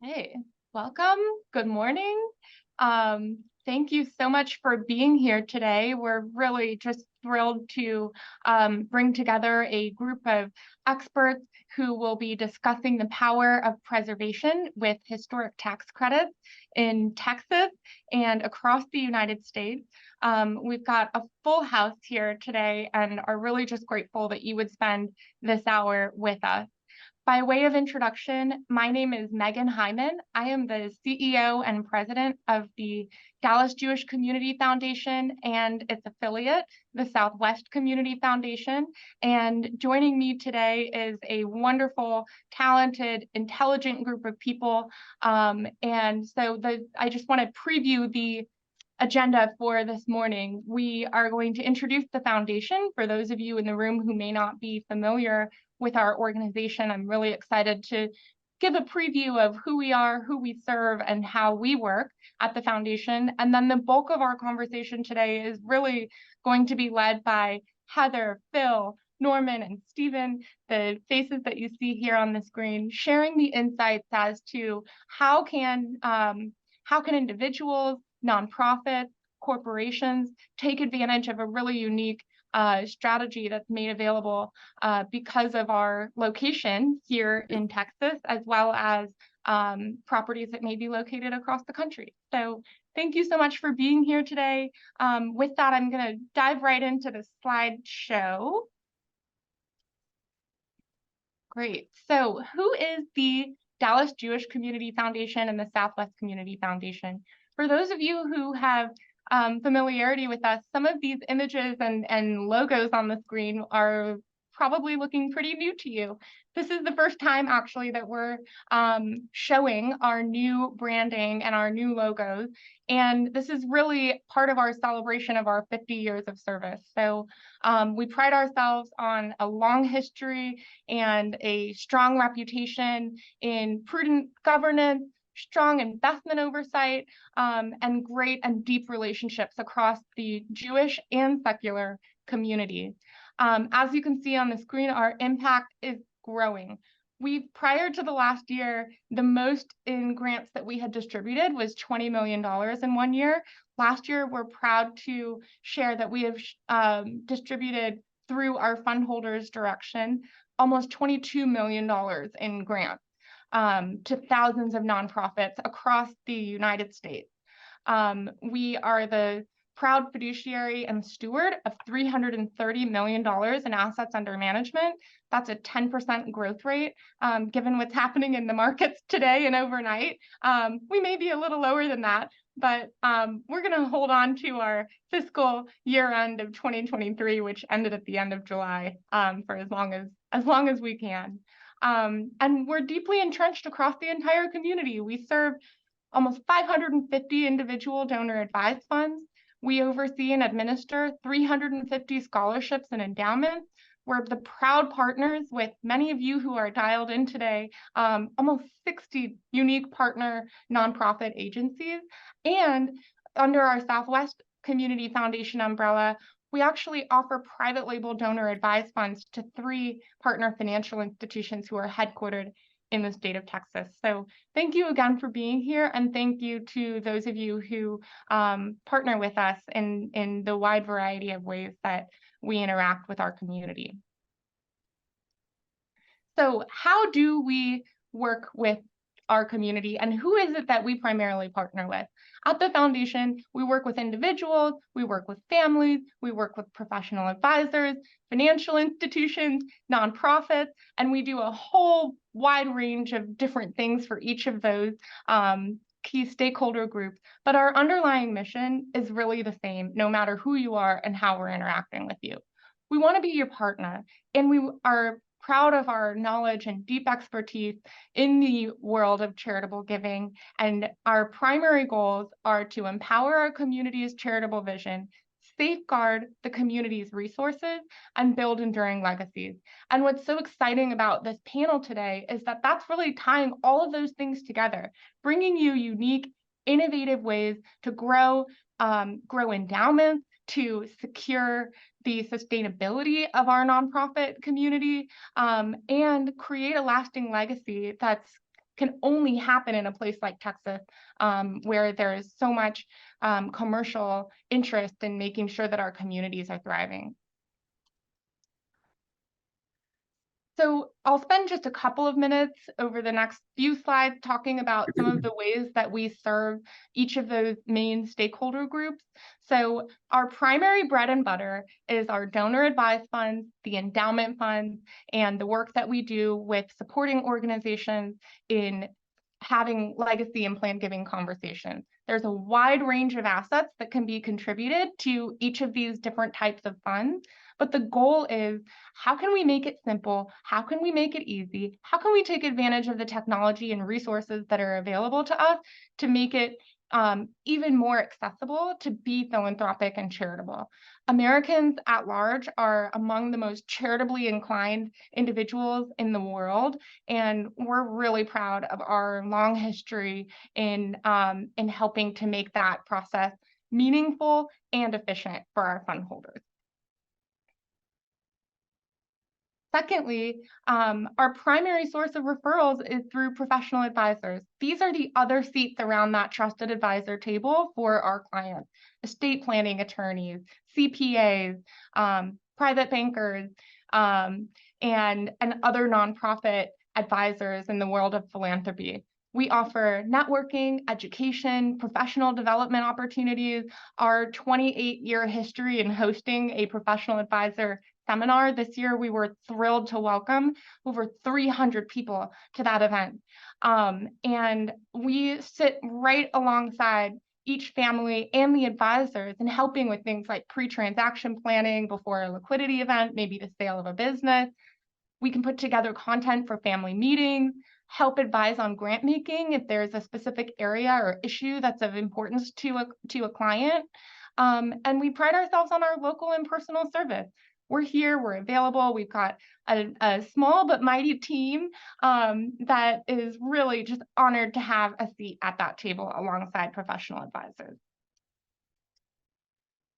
Hey, welcome. Good morning. Thank you so much for being here today. We're really just thrilled to bring together a group of experts who will be discussing the power of preservation with historic tax credits in Texas and across the United States. We've got a full house here today and are really just grateful that you would spend this hour with us. By way of introduction, my name is Megan Hyman. I am the CEO and president of the Dallas Jewish Community Foundation and its affiliate, the Southwest Community Foundation. And joining me today is a wonderful, talented, intelligent group of people. I just want to preview the agenda for this morning. We are going to introduce the foundation for those of you in the room who may not be familiar with our organization. I'm really excited to give a preview of who we are, who we serve, and how we work at the foundation. And then the bulk of our conversation today is really going to be led by Heather, Phil, Norman, and Stephen, the faces that you see here on the screen, sharing the insights as to how can individuals, nonprofits, corporations take advantage of a really unique strategy that's made available because of our location here in Texas, as well as properties that may be located across the country. So thank you so much for being here today. With that, I'm going to dive right into the slideshow. Great. So who is the Dallas Jewish Community Foundation and the Southwest Community Foundation? For those of you who have familiarity with us, some of these images and logos on the screen are probably looking pretty new to you. This is the first time actually that we're showing our new branding and our new logos. And this is really part of our celebration of our 50 years of service. So we pride ourselves on a long history and a strong reputation in prudent governance, strong investment oversight, and great and deep relationships across the Jewish and secular communities. As you can see on the screen, our impact is growing. Prior to the last year, the most in grants that we had distributed was $20 million in 1 year. Last year, we're proud to share that we have distributed through our fund holders direction almost $22 million in grants to thousands of nonprofits across the United States. We are the proud fiduciary and steward of $330 million in assets under management. That's a 10% growth rate. Given what's happening in the markets today and overnight, we may be a little lower than that, but we're going to hold on to our fiscal year end of 2023, which ended at the end of July, for as long as we can. And we're deeply entrenched across the entire community. We serve almost 550 individual donor advised funds. We oversee and administer 350 scholarships and endowments. We're the proud partners with many of you who are dialed in today, almost 60 unique partner nonprofit agencies. And under our Southwest Community Foundation umbrella, we actually offer private label donor advised funds to 3 partner financial institutions who are headquartered in the state of Texas. So thank you again for being here, and thank you to those of you who partner with us in the wide variety of ways that we interact with our community. So how do we work with our community, and who is it that we primarily partner with? At the foundation, we work with individuals, we work with families, we work with professional advisors, financial institutions, nonprofits, and we do a whole wide range of different things for each of those key stakeholder groups. But our underlying mission is really the same, no matter who you are and how we're interacting with you. We want to be your partner, and we are proud of our knowledge and deep expertise in the world of charitable giving. And our primary goals are to empower our community's charitable vision, safeguard the community's resources, and build enduring legacies. And what's so exciting about this panel today is that that's really tying all of those things together, bringing you unique, innovative ways to grow endowments, to secure the sustainability of our nonprofit community, and create a lasting legacy that's can only happen in a place like Texas, where there is so much commercial interest in making sure that our communities are thriving. So I'll spend just a couple of minutes over the next few slides talking about some of the ways that we serve each of those main stakeholder groups. So our primary bread and butter is our donor advised funds, the endowment funds, and the work that we do with supporting organizations in having legacy and plan giving conversations. There's a wide range of assets that can be contributed to each of these different types of funds. But the goal is, how can we make it simple? How can we make it easy? How can we take advantage of the technology and resources that are available to us to make it even more accessible to be philanthropic and charitable? Americans at large are among the most charitably inclined individuals in the world, and we're really proud of our long history in helping to make that process meaningful and efficient for our fund holders. Secondly, our primary source of referrals is through professional advisors. These are the other seats around that trusted advisor table for our clients: estate planning attorneys, CPAs, private bankers, and other nonprofit advisors in the world of philanthropy. We offer networking, education, professional development opportunities. Our 28-year history in hosting a professional advisor seminar this year, we were thrilled to welcome over 300 people to that event. And we sit right alongside each family and the advisors in helping with things like pre-transaction planning before a liquidity event, maybe the sale of a business. We can put together content for family meetings, help advise on grant making if there's a specific area or issue that's of importance to a client. And we pride ourselves on our local and personal service. We're here, we're available. We've got a small but mighty team that is really just honored to have a seat at that table alongside professional advisors.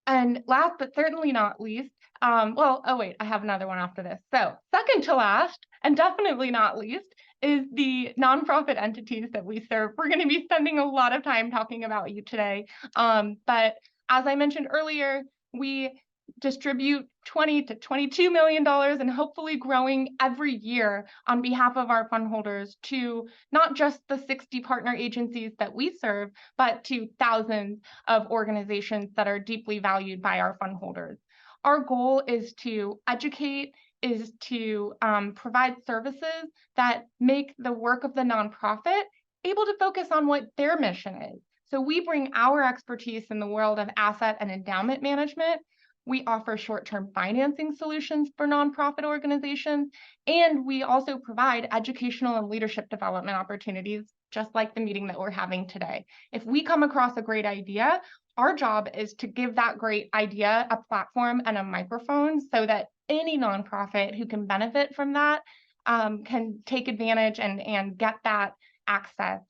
And last but certainly not least, I have another one after this. So second to last, and definitely not least, is the nonprofit entities that we serve. We're going to be spending a lot of time talking about you today. But as I mentioned earlier, we distribute $20 to $22 million and hopefully growing every year on behalf of our fund holders to not just the 60 partner agencies that we serve, but to thousands of organizations that are deeply valued by our fund holders. Our goal is to educate, is to provide services that make the work of the nonprofit able to focus on what their mission is. So we bring our expertise in the world of asset and endowment management. We offer short-term financing solutions for nonprofit organizations, and we also provide educational and leadership development opportunities, just like the meeting that we're having today. If we come across a great idea, our job is to give that great idea a platform and a microphone so that any nonprofit who can benefit from that can take advantage and get that access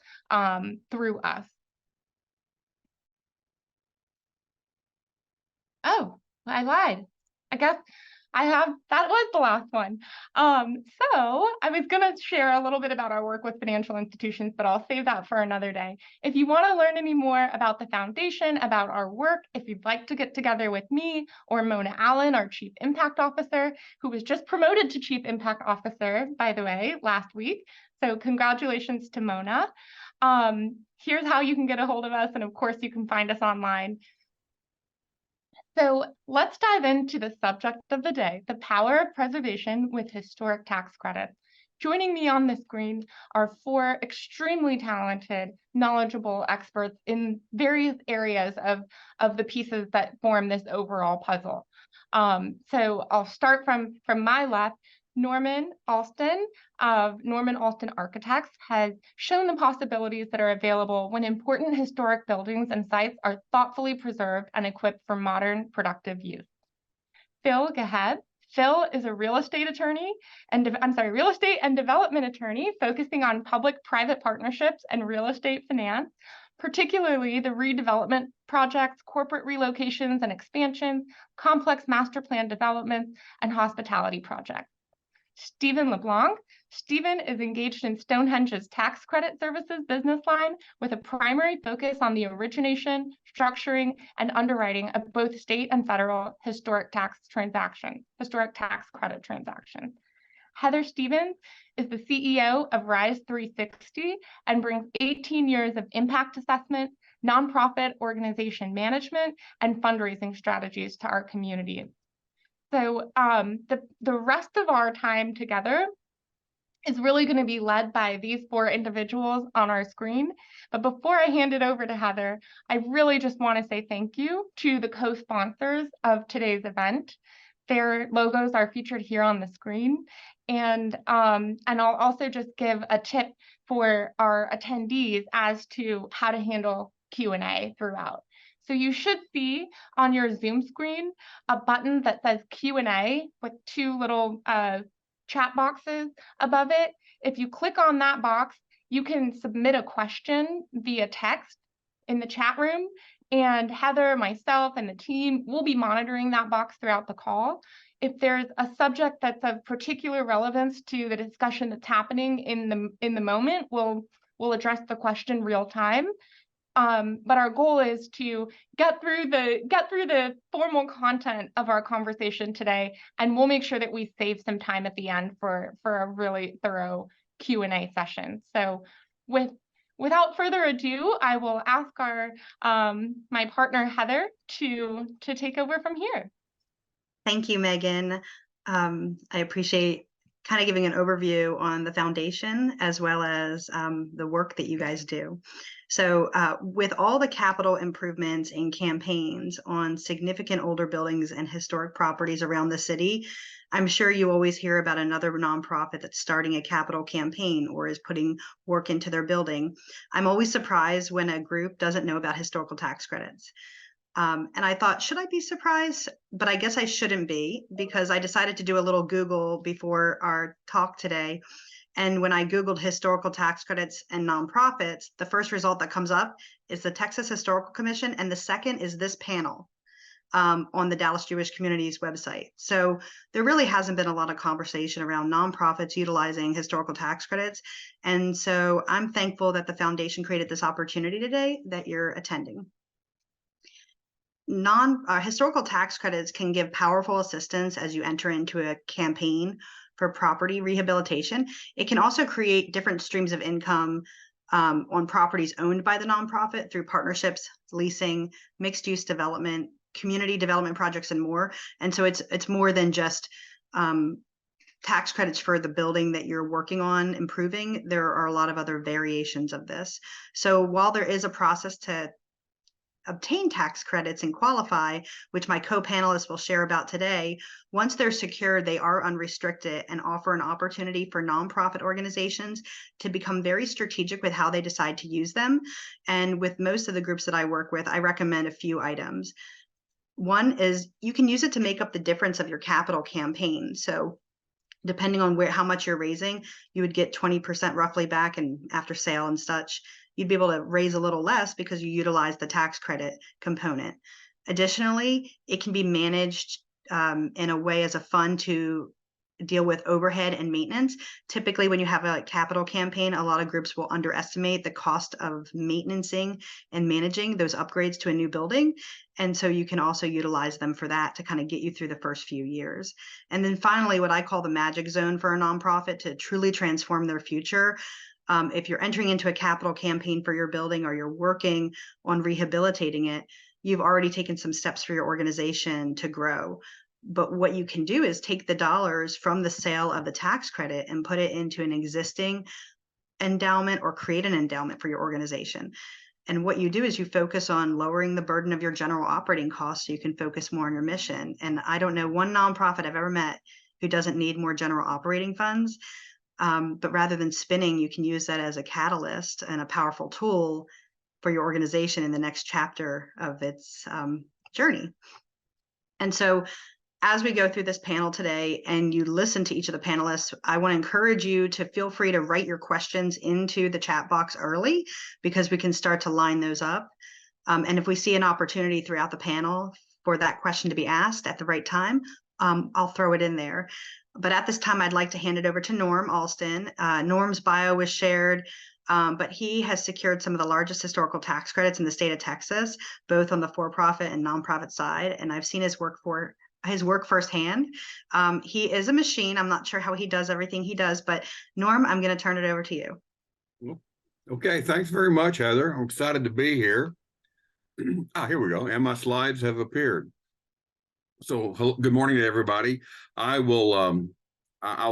through us. Oh, I lied. I guess that was the last one. So I was gonna share a little bit about our work with financial institutions, but I'll save that for another day. If you want to learn any more about the foundation, about our work, if you'd like to get together with me or Mona Allen, our Chief Impact Officer, who was just promoted to Chief Impact Officer, by the way, last week. So congratulations to Mona. Here's how you can get a hold of us. And of course, you can find us online. So let's dive into the subject of the day, the power of preservation with historic tax credits. Joining me on the screen are four extremely talented, knowledgeable experts in various areas of the pieces that form this overall puzzle. So I'll start from my left. Norman Alston of Norman Alston Architects has shown the possibilities that are available when important historic buildings and sites are thoughtfully preserved and equipped for modern productive use. Phil Geheb. Phil is a real estate and development attorney focusing on public-private partnerships and real estate finance, particularly the redevelopment projects, corporate relocations and expansions, complex master plan developments, and hospitality projects. Stephen LeBlanc. Stephen is engaged in Stonehenge's tax credit services business line with a primary focus on the origination, structuring, and underwriting of both state and federal historic tax credit transactions. Heather Stevens is the CEO of Rise 360 and brings 18 years of impact assessment, nonprofit organization management, and fundraising strategies to our community. So the rest of our time together is really going to be led by these four individuals on our screen. But before I hand it over to Heather, I really just want to say thank you to the co-sponsors of today's event. Their logos are featured here on the screen. And I'll also just give a tip for our attendees as to how to handle Q&A throughout. So you should see on your Zoom screen a button that says Q&A with two little chat boxes above it. If you click on that box, you can submit a question via text in the chat room, and Heather, myself, and the team will be monitoring that box throughout the call. If there's a subject that's of particular relevance to the discussion that's happening in the moment, we'll address the question real time. But our goal is to get through the formal content of our conversation today, and we'll make sure that we save some time at the end for a really thorough Q&A session. So without further ado, I will ask our my partner Heather to take over from here. Thank you, Megan. I appreciate kind of giving an overview on the foundation as well as the work that you guys do. So with all the capital improvements and campaigns on significant older buildings and historic properties around the city, I'm sure you always hear about another nonprofit that's starting a capital campaign or is putting work into their building. I'm always surprised when a group doesn't know about historical tax credits. And I thought, should I be surprised? But I guess I shouldn't be, because I decided to do a little Google before our talk today. And when I Googled historical tax credits and nonprofits, the first result that comes up is the Texas Historical Commission, and the second is this panel on the Dallas Jewish Community's website. So there really hasn't been a lot of conversation around nonprofits utilizing historical tax credits. And so I'm thankful that the foundation created this opportunity today that you're attending. Historical tax credits can give powerful assistance as you enter into a campaign for property rehabilitation. It can also create different streams of income on properties owned by the nonprofit through partnerships, leasing, mixed-use development, community development projects, and more. And so it's more than just tax credits for the building that you're working on improving. There are a lot of other variations of this. So while there is a process to obtain tax credits and qualify, which my co-panelists will share about today, once they're secured, they are unrestricted and offer an opportunity for nonprofit organizations to become very strategic with how they decide to use them. And with most of the groups that I work with, I recommend a few items. One is you can use it to make up the difference of your capital campaign. So depending on how much you're raising, you would get 20% roughly back, and after sale and such, you'd be able to raise a little less because you utilize the tax credit component. Additionally, it can be managed in a way as a fund to deal with overhead and maintenance. Typically, when you have a capital campaign, a lot of groups will underestimate the cost of maintaining and managing those upgrades to a new building. And so you can also utilize them for that to kind of get you through the first few years. And then finally, what I call the magic zone for a nonprofit to truly transform their future. If you're entering into a capital campaign for your building or you're working on rehabilitating it, you've already taken some steps for your organization to grow. But what you can do is take the dollars from the sale of the tax credit and put it into an existing endowment or create an endowment for your organization. And what you do is you focus on lowering the burden of your general operating costs so you can focus more on your mission. And I don't know one nonprofit I've ever met who doesn't need more general operating funds. But rather than spinning, you can use that as a catalyst and a powerful tool for your organization in the next chapter of its journey. And so as we go through this panel today and you listen to each of the panelists, I want to encourage you to feel free to write your questions into the chat box early, because we can start to line those up. And if we see an opportunity throughout the panel for that question to be asked at the right time, I'll throw it in there. But at this time, I'd like to hand it over to Norm Alston. Norm's bio was shared, but he has secured some of the largest historical tax credits in the state of Texas, both on the for-profit and nonprofit side. And I've seen his work firsthand. He is a machine. I'm not sure how he does everything he does, but Norm, I'm going to turn it over to you. Okay, thanks very much, Heather. I'm excited to be here. Here we go. And my slides have appeared. So good morning to everybody. I will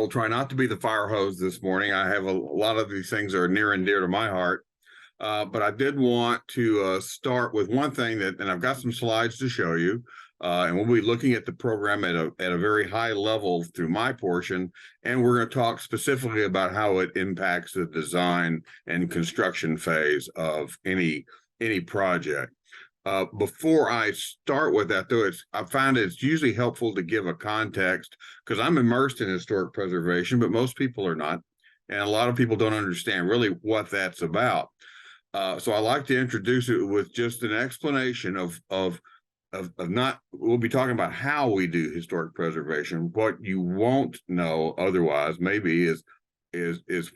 try not to be the fire hose this morning. I have a lot of these things are near and dear to my heart. But I did want to start with one thing and I've got some slides to show you. And we'll be looking at the program at a very high level through my portion. And we're going to talk specifically about how it impacts the design and construction phase of any project. Before I start with that, though, I find it's usually helpful to give a context because I'm immersed in historic preservation, but most people are not. And a lot of people don't understand really what that's about. So I like to introduce it with just an explanation of not, we'll be talking about how we do historic preservation. What you won't know otherwise maybe is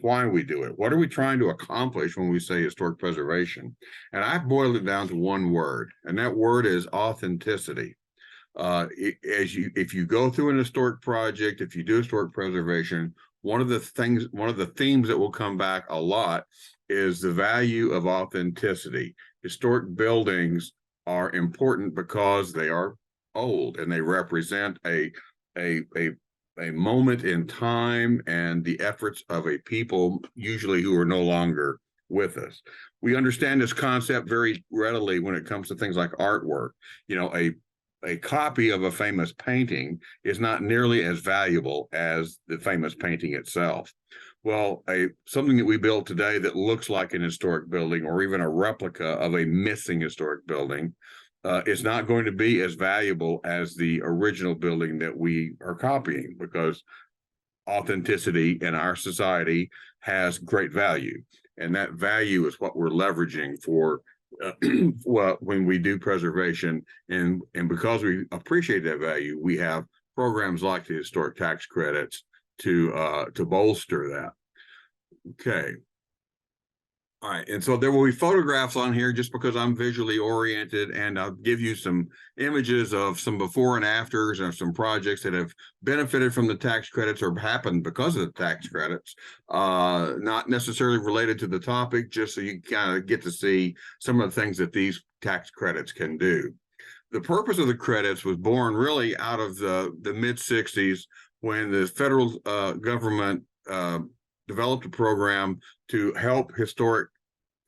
why we do it. What are we trying to accomplish when we say historic preservation? And I've boiled it down to one word, and that word is authenticity. If you go through an historic project, if you do historic preservation, one of the themes that will come back a lot is the value of authenticity. Historic buildings are important because they are old and they represent a moment in time and the efforts of a people usually who are no longer with us. We understand this concept very readily when it comes to things like artwork. You know, a copy of a famous painting is not nearly as valuable as the famous painting itself. Well, something that we build today that looks like an historic building or even a replica of a missing historic building is not going to be as valuable as the original building that we are copying, because authenticity in our society has great value. And that value is what we're leveraging for when we do preservation. And because we appreciate that value, we have programs like the historic tax credits to bolster that. Okay. All right, and so there will be photographs on here just because I'm visually oriented, and I'll give you some images of some before and afters of some projects that have benefited from the tax credits or happened because of the tax credits, not necessarily related to the topic, just so you kind of get to see some of the things that these tax credits can do. The purpose of the credits was born really out of the mid-60s when the federal government developed a program to help historic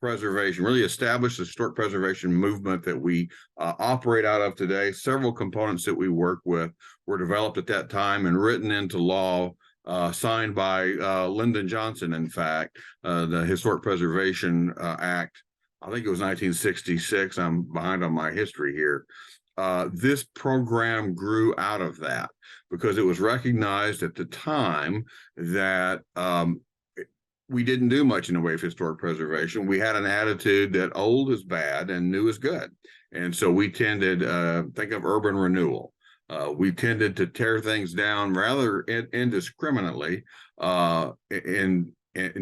preservation, really establish the historic preservation movement that we operate out of today. Several components that we work with were developed at that time and written into law, signed by Lyndon Johnson, in fact, the Historic Preservation Act. I think it was 1966. I'm behind on my history here. This program grew out of that because it was recognized at the time that we didn't do much in the way of historic preservation. We had an attitude that old is bad and new is good. And so we tended, think of urban renewal. We tended to tear things down rather indiscriminately in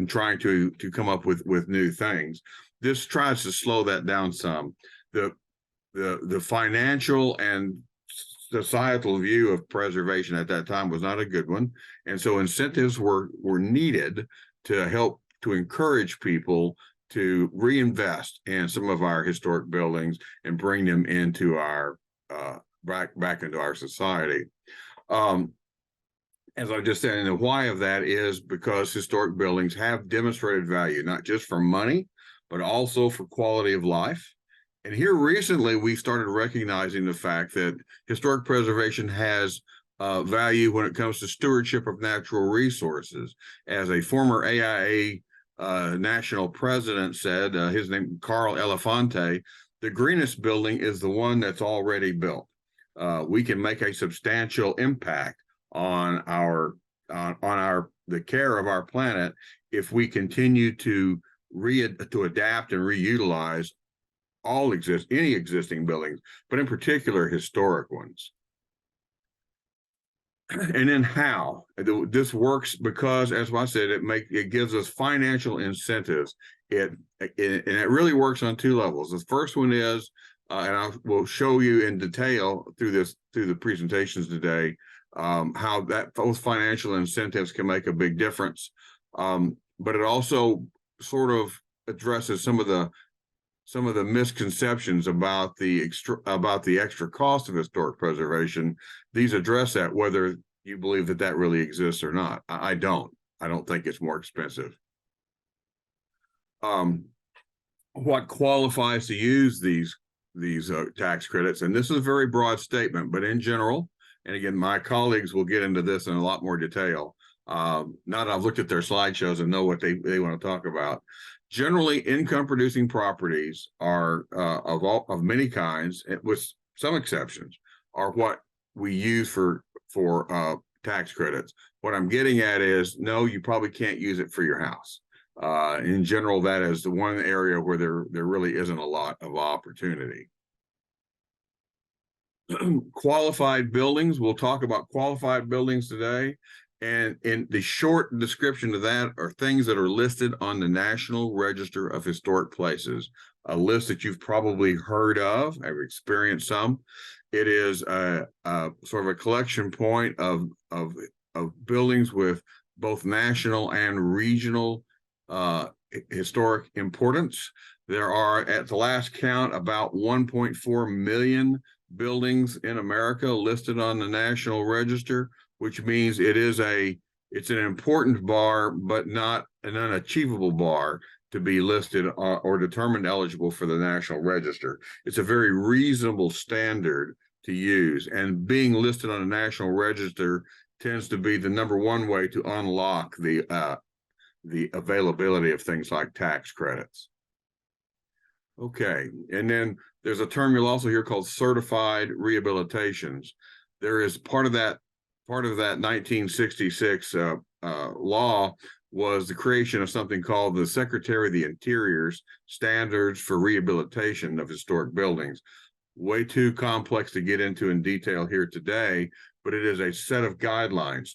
trying to come up with new things. This tries to slow that down some. The financial and societal view of preservation at that time was not a good one. And so incentives were needed to help to encourage people to reinvest in some of our historic buildings and bring them into our back into our society. As I just said, and the why of that is because historic buildings have demonstrated value, not just for money, but also for quality of life. And here recently, we started recognizing the fact that historic preservation has value when it comes to stewardship of natural resources. As a former AIA national president said, his name Carl Elefante, the greenest building is the one that's already built. We can make a substantial impact on the care of our planet if we continue to adapt and reutilize any existing buildings, but in particular historic ones. And then how this works, because as I said, it gives us financial incentives. And it really works on two levels. The first one is, and I will show you in detail through the presentations today, how those financial incentives can make a big difference. But it also sort of addresses some of the misconceptions about the extra cost of historic preservation. These address that, whether you believe that really exists or not. I don't think it's more expensive. What qualifies to use these tax credits? And this is a very broad statement, but in general, and again, my colleagues will get into this in a lot more detail. Now that I've looked at their slideshows and know what they want to talk about. Generally, income producing properties are of many kinds, with some exceptions, are what we use for tax credits. What I'm getting at is, no, you probably can't use it for your house. In general, that is the one area where there really isn't a lot of opportunity. Qualified buildings, we'll talk about qualified buildings today. And in the short description of that are things that are listed on the National Register of Historic Places, a list that you've probably heard of, have experienced some. It is a sort of a collection point of buildings with both national and regional historic importance. There are, at the last count, about 1.4 million buildings in America listed on the National Register, which means it's an important bar, but not an unachievable bar to be listed or determined eligible for the National Register. It's a very reasonable standard to use, and being listed on a National Register tends to be the number one way to unlock the availability of things like tax credits. Okay, and then there's a term you'll also hear called certified rehabilitations. There is part of that 1966 law was the creation of something called the Secretary of the Interior's Standards for Rehabilitation of Historic Buildings. Way too complex to get into in detail here today, but it is a set of guidelines,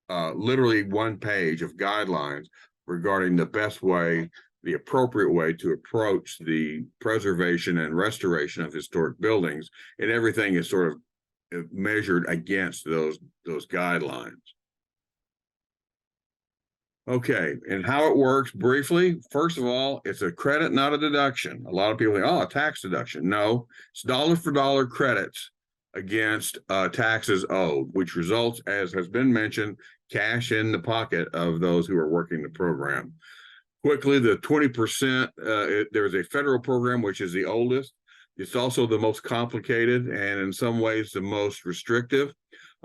literally one page of guidelines regarding the best way, the appropriate way to approach the preservation and restoration of historic buildings, and everything is sort of measured against those guidelines. Okay, and how it works briefly. First of all, it's a credit, not a deduction. A lot of people think, oh, a tax deduction. No, it's dollar for dollar credits against taxes owed, which results, as has been mentioned, cash in the pocket of those who are working the program. Quickly, the 20%, there's a federal program, which is the oldest. It's also the most complicated and in some ways the most restrictive,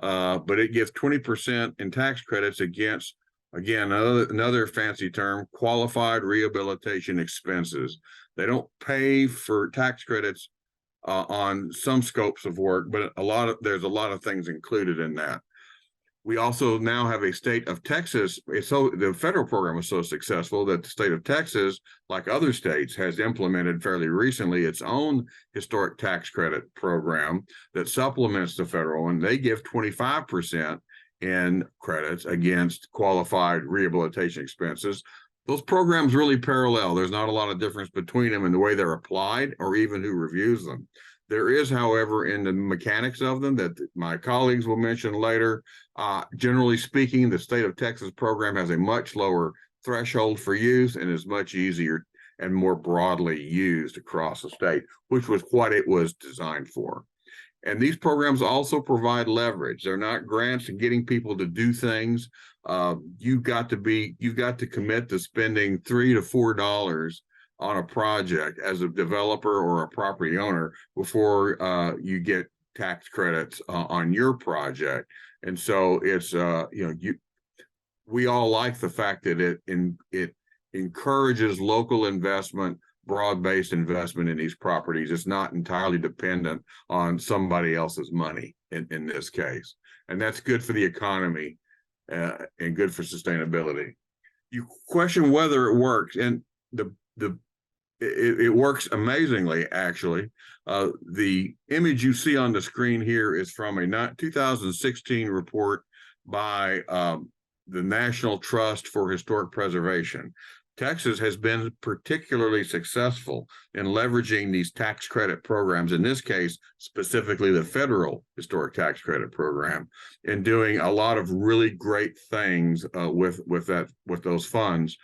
but it gives 20% in tax credits against, again, another fancy term, qualified rehabilitation expenses. They don't pay for tax credits on some scopes of work, but there's a lot of things included in that. We also now have a state of Texas. The federal program was so successful that the state of Texas, like other states, has implemented fairly recently its own historic tax credit program that supplements the federal one. They give 25% in credits against qualified rehabilitation expenses. Those programs really parallel. There's not a lot of difference between them in the way they're applied or even who reviews them. There is, however, in the mechanics of them that my colleagues will mention later. Generally speaking, the state of Texas program has a much lower threshold for use and is much easier and more broadly used across the state, which was what it was designed for. And these programs also provide leverage. They're not grants and getting people to do things. You've got to commit to spending $3 to $4 on a project as a developer or a property owner before you get tax credits on your project. And so it's we all like the fact that it encourages local investment, broad-based investment in these properties. It's not entirely dependent on somebody else's money in this case, and that's good for the economy and good for sustainability. You question whether it works, and the it works amazingly, actually. The image you see on the screen here is from a 2016 report by the National Trust for Historic Preservation. Texas has been particularly successful in leveraging these tax credit programs, in this case, specifically the federal historic tax credit program, and doing a lot of really great things with those funds.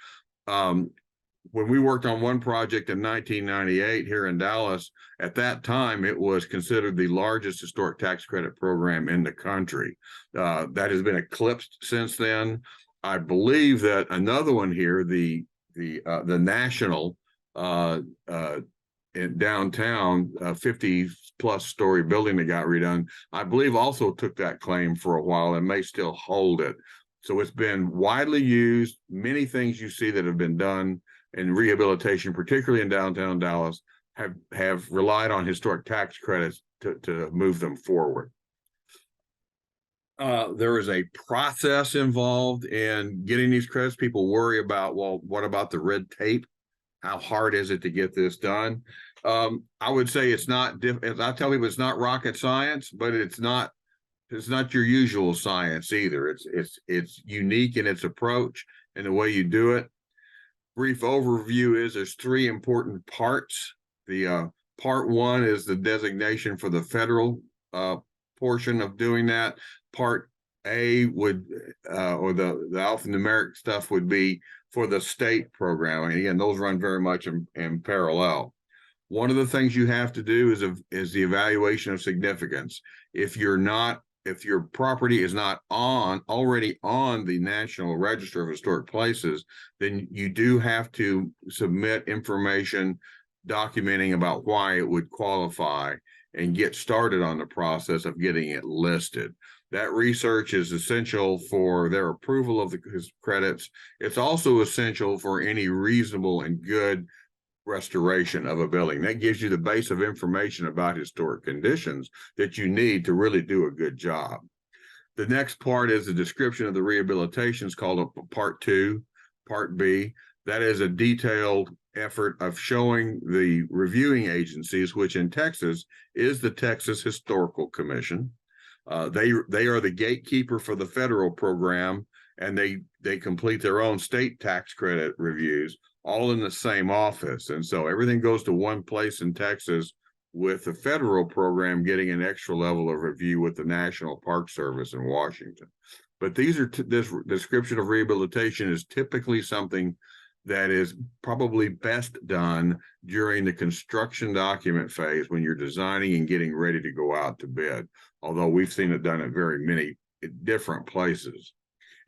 When we worked on one project in 1998 here in Dallas, at that time, it was considered the largest historic tax credit program in the country. That has been eclipsed since then. I believe that another one here, the national in downtown 50+ story building that got redone, I believe also took that claim for a while and may still hold it. So it's been widely used. Many things you see that have been done in rehabilitation, particularly in downtown Dallas, have relied on historic tax credits to move them forward. There is a process involved in getting these credits. People worry about, well, what about the red tape? How hard is it to get this done? I would say it's not, as I tell people, it's not rocket science, but it's not your usual science either. It's unique in its approach and the way you do it. Brief overview is there's 3 important parts. The part 1 is the designation for the federal portion of doing that. Part A would, or the alphanumeric stuff would be for the state program. And again, those run very much in parallel. One of the things you have to do is the evaluation of significance. If your property is not already on the National Register of Historic Places, then you do have to submit information documenting about why it would qualify and get started on the process of getting it listed. That research is essential for their approval of the credits. It's also essential for any reasonable and good restoration of a building. That gives you the base of information about historic conditions that you need to really do a good job. The next part is the description of the rehabilitation. It's called part 2, part B. That is a detailed effort of showing the reviewing agencies, which in Texas is the Texas Historical Commission. They are the gatekeeper for the federal program, and they complete their own state tax credit reviews, all in the same office. And so everything goes to one place in Texas, with the federal program getting an extra level of review with the National Park Service in Washington. But this description of rehabilitation is typically something that is probably best done during the construction document phase when you're designing and getting ready to go out to bid, although we've seen it done at very many different places.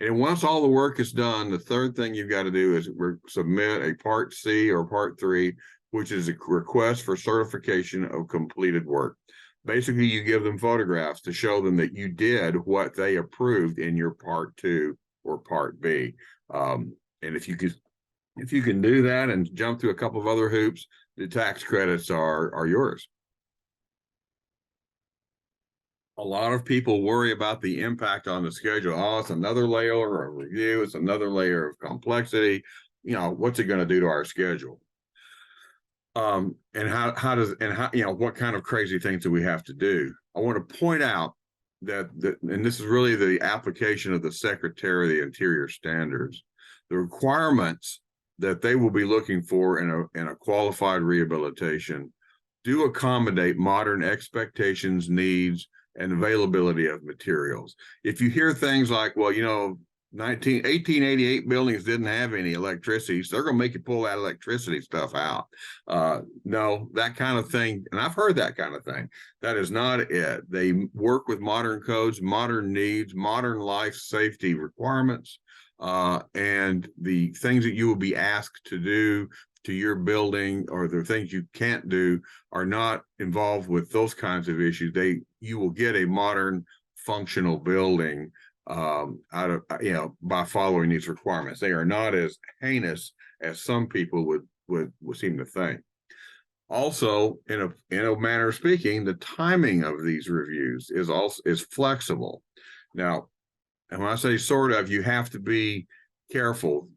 And once all the work is done, the third thing you've got to do is submit a part C or part 3, which is a request for certification of completed work. Basically, you give them photographs to show them that you did what they approved in your part 2 or part B. And if you can do that and jump through a couple of other hoops, the tax credits are yours. A lot of people worry about the impact on the schedule. Oh, it's another layer of review. It's another layer of complexity. You know, what's it going to do to our schedule? And what kind of crazy things do we have to do? I want to point out that and this is really the application of the Secretary of the Interior standards. The requirements that they will be looking for in a qualified rehabilitation do accommodate modern expectations, needs, and availability of materials. If you hear things like, well, 1888 buildings didn't have any electricity, so they're going to make you pull that electricity stuff out. No, that kind of thing, and I've heard that kind of thing. That is not it. They work with modern codes, modern needs, modern life safety requirements, and the things that you will be asked to do to your building, or the things you can't do, are not involved with those kinds of issues. You will get a modern, functional building by following these requirements. They are not as heinous as some people would seem to think. Also, in a manner of speaking, the timing of these reviews is flexible. Now, and when I say sort of, you have to be careful.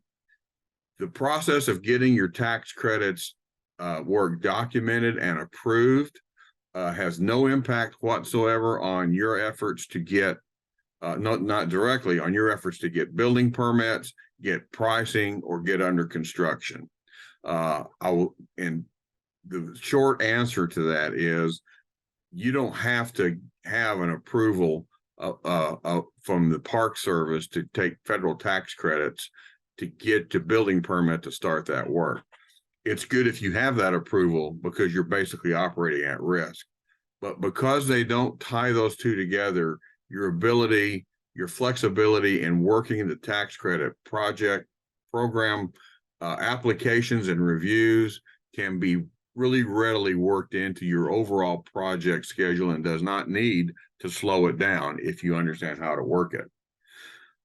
The process of getting your tax credits work documented and approved, has no impact whatsoever on your efforts to get, not directly on your efforts to get building permits, get pricing, or get under construction. And the short answer to that is you don't have to have an approval from the Park Service to take federal tax credits to get to building permit to start that work. It's good if you have that approval because you're basically operating at risk. But because they don't tie those two together, your ability, your flexibility in working in the tax credit project program applications and reviews can be really readily worked into your overall project schedule and does not need to slow it down if you understand how to work it.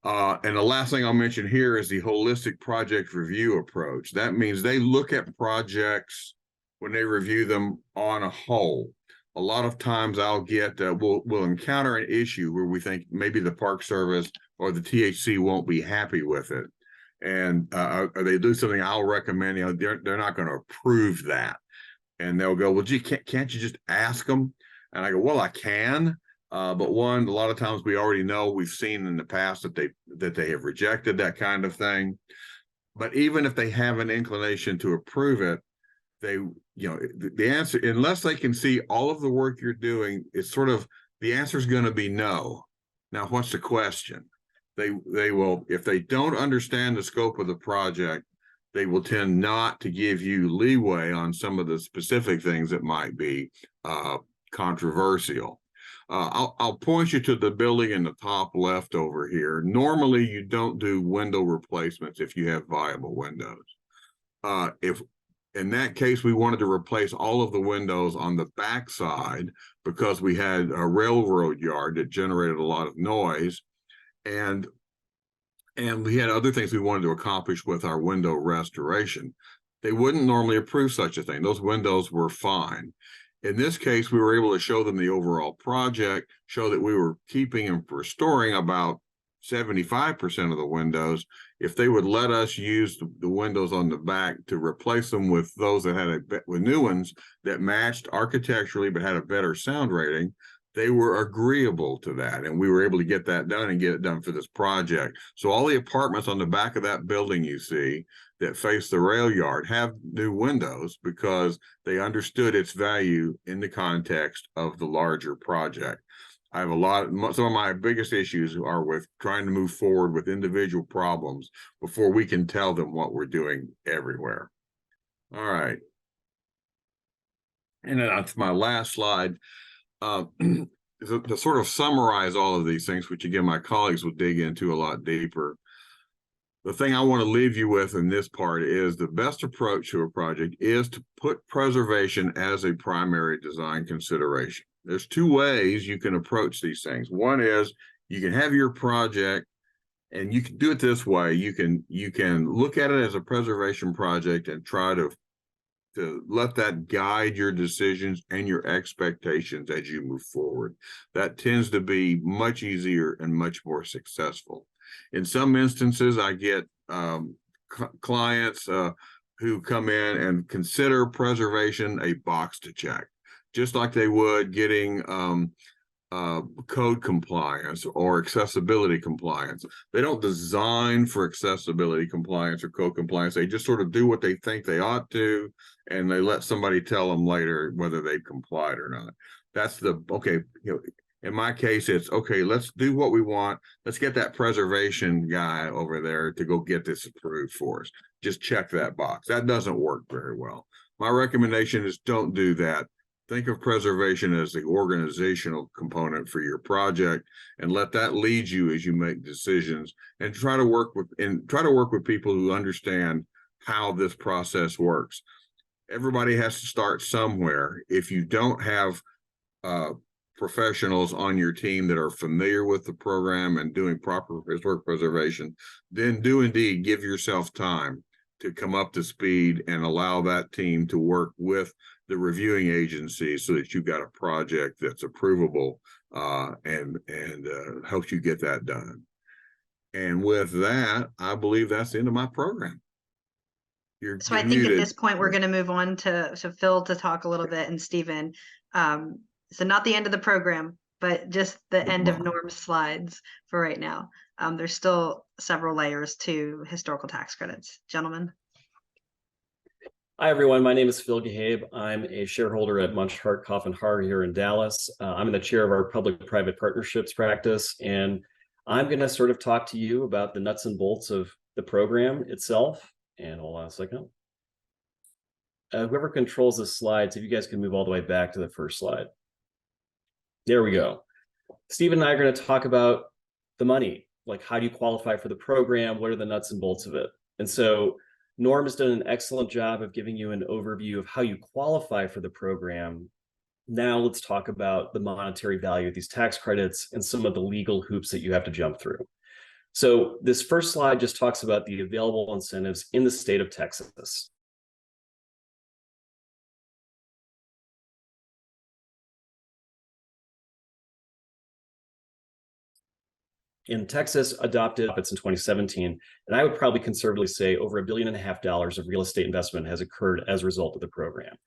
And the last thing I'll mention here is the holistic project review approach. That means they look at projects when they review them on a whole. A lot of times I'll get, we'll encounter an issue where we think maybe the Park Service or the THC won't be happy with it. And they do something I'll recommend, they're not going to approve that. And they'll go, well, gee, can't you just ask them? And I go, well, I can. But one, a lot of times we already know, we've seen in the past that they have rejected that kind of thing. But even if they have an inclination to approve it, the answer, unless they can see all of the work you're doing, it's sort of, the answer is going to be no. Now, what's the question? They will, if they don't understand the scope of the project, they will tend not to give you leeway on some of the specific things that might be controversial. I'll point you to the building in the top left over here. Normally, you don't do window replacements if you have viable windows. If in that case, we wanted to replace all of the windows on the back side because we had a railroad yard that generated a lot of noise. And we had other things we wanted to accomplish with our window restoration. They wouldn't normally approve such a thing. Those windows were fine. In this case, we were able to show them the overall project, show that we were keeping and restoring about 75% of the windows. If they would let us use the windows on the back to replace them with those that had with new ones that matched architecturally but had a better sound rating, they were agreeable to that, and we were able to get that done and get it done for this project. So all the apartments on the back of that building you see that face the rail yard have new windows because they understood its value in the context of the larger project. I have some of my biggest issues are with trying to move forward with individual problems before we can tell them what we're doing everywhere. All right. And then on to my last slide. To sort of summarize all of these things, which again, my colleagues will dig into a lot deeper. The thing I want to leave you with in this part is the best approach to a project is to put preservation as a primary design consideration. There's two ways you can approach these things. One is you can have your project and you can do it this way. You can look at it as a preservation project and try to let that guide your decisions and your expectations as you move forward. That tends to be much easier and much more successful. In some instances, I get clients who come in and consider preservation a box to check, just like they would getting code compliance or accessibility compliance. They don't design for accessibility compliance or code compliance. They just sort of do what they think they ought to, and they let somebody tell them later whether they've complied or not. That's okay. In my case, it's okay, let's do what we want. Let's get that preservation guy over there to go get this approved for us. Just check that box. That doesn't work very well. My recommendation is don't do that. Think of preservation as the organizational component for your project and let that lead you as you make decisions, and try to work with people who understand how this process works. Everybody has to start somewhere. If you don't have professionals on your team that are familiar with the program and doing proper historic preservation, then do indeed give yourself time to come up to speed and allow that team to work with the reviewing agency so that you've got a project that's approvable and helps you get that done. And with that, I believe that's the end of my program. So you're I think at muted. this point, we're going to move on to Phil to talk a little bit, and Stephen. So not the end of the program, but just the end of Norm's slides for right now. There's still several layers to historical tax credits. Gentlemen. Hi, everyone. My name is Phil Gehabe. I'm a shareholder at Munch Hart Coffin Hart here in Dallas. I'm the chair of our public-private partnerships practice, and I'm going to sort of talk to you about the nuts and bolts of the program itself. And hold on a second. Whoever controls the slides, if you guys can move all the way back to the first slide. There we go. Stephen and I are going to talk about the money, like how do you qualify for the program? What are the nuts and bolts of it? And so Norm has done an excellent job of giving you an overview of how you qualify for the program. Now let's talk about the monetary value of these tax credits and some of the legal hoops that you have to jump through. So this first slide just talks about the available incentives in the state of Texas. In Texas, adopted profits in 2017, and I would probably conservatively say over $1.5 billion of real estate investment has occurred as a result of the program.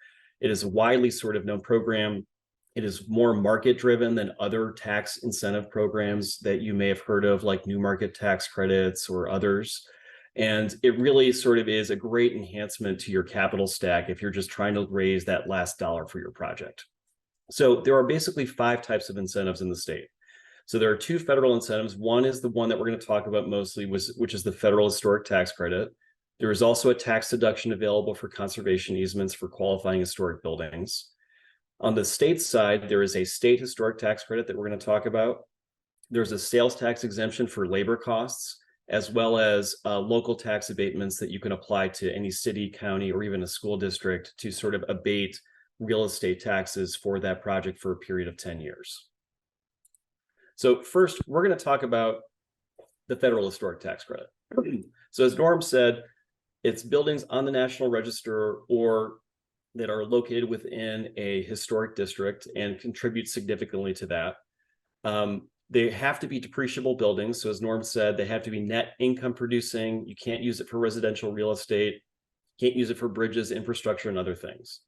It is a widely sort of known program. It is more market driven than other tax incentive programs that you may have heard of, like new market tax credits or others. And it really sort of is a great enhancement to your capital stack if you're just trying to raise that last dollar for your project. So there are basically 5 types of incentives in the state. So there are 2 federal incentives. One is the one that we're going to talk about mostly, which is the federal historic tax credit. There is also a tax deduction available for conservation easements for qualifying historic buildings. On the state side, there is a state historic tax credit that we're going to talk about. There's a sales tax exemption for labor costs, as well as local tax abatements that you can apply to any city, county, or even a school district to sort of abate real estate taxes for that project for a period of 10 years. So first, we're going to talk about the federal historic tax credit. So as Norm said, it's buildings on the National Register or that are located within a historic district and contribute significantly to that. They have to be depreciable buildings. So as Norm said, they have to be net income producing. You can't use it for residential real estate. Can't use it for bridges, infrastructure, and other things.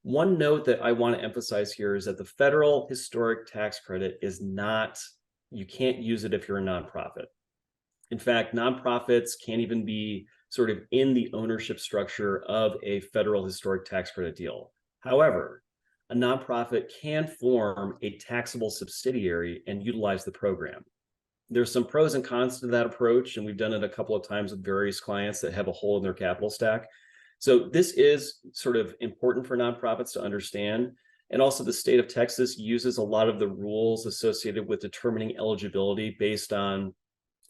One note that I want to emphasize here is that the federal historic tax credit is not, you can't use it if you're a nonprofit. In fact, nonprofits can't even be sort of in the ownership structure of a federal historic tax credit deal. However, a nonprofit can form a taxable subsidiary and utilize the program. There's some pros and cons to that approach, and we've done it a couple of times with various clients that have a hole in their capital stack. So this is sort of important for nonprofits to understand. And also the state of Texas uses a lot of the rules associated with determining eligibility based on